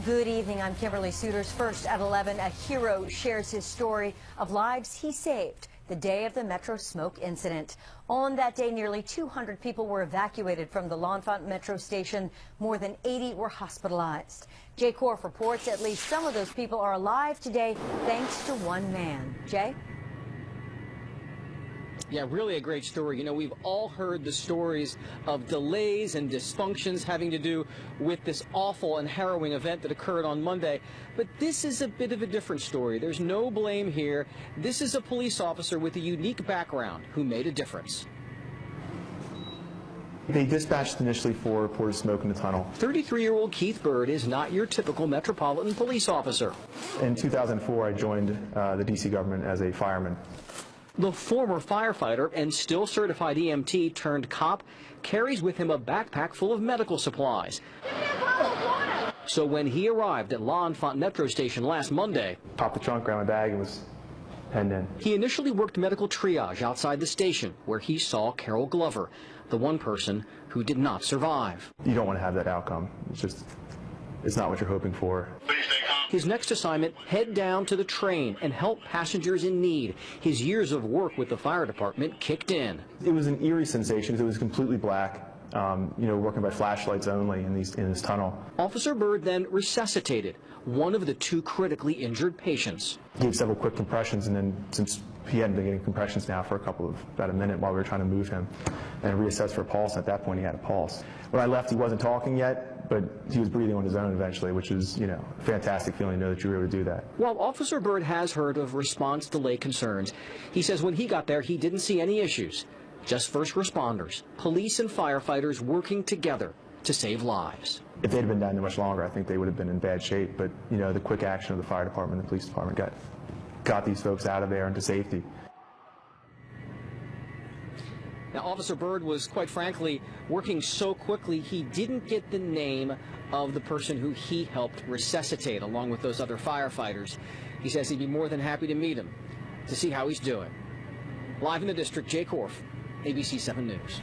Good evening, I'm Kimberly Suiters. First at 11, a hero shares his story of lives he saved the day of the Metro smoke incident. On that day, nearly 200 people were evacuated from the L'Enfant Metro station. More than 80 were hospitalized. Jay Korf reports at least some of those people are alive today thanks to one man. Jay? Yeah, really a great story. You know, we've all heard the stories of delays and dysfunctions having to do with this awful and harrowing event that occurred on Monday. But this is a bit of a different story. There's no blame here. This is a police officer with a unique background who made a difference. They dispatched initially for reported smoke in the tunnel. 33-year-old Keith Bird is not your typical Metropolitan Police officer. In 2004, I joined the D.C. government as a fireman. The former firefighter and still certified EMT turned cop carries with him a backpack full of medical supplies. So when he arrived at L'Enfant Metro station last Monday, Popped the trunk, grabbed my bag, and was heading in. He initially worked medical triage outside the station, where he saw Carol Glover, the one person who did not survive. You don't want to have that outcome. It's not what you're hoping for. His next assignment, head down to the train and help passengers in need. His years of work with the fire department kicked in. It was an eerie sensation because it was completely black, working by flashlights only in this tunnel. Officer Bird then resuscitated one of the two critically injured patients. He gave several quick compressions, and then since he hadn't been getting compressions now for about a minute while we were trying to move him and reassess for a pulse. At that point, he had a pulse. When I left, he wasn't talking yet, but he was breathing on his own eventually, which was, a fantastic feeling to know that you were able to do that. While Officer Bird has heard of response delay concerns, he says when he got there, he didn't see any issues. Just first responders, police and firefighters working together to save lives. If they'd been down there much longer, I think they would have been in bad shape, but, the quick action of the fire department and the police department got these folks out of there into safety. Now, Officer Bird was, quite frankly, working so quickly he didn't get the name of the person who he helped resuscitate along with those other firefighters. He says he'd be more than happy to meet him to see how he's doing. Live in the district, Jay Korf, ABC 7 News.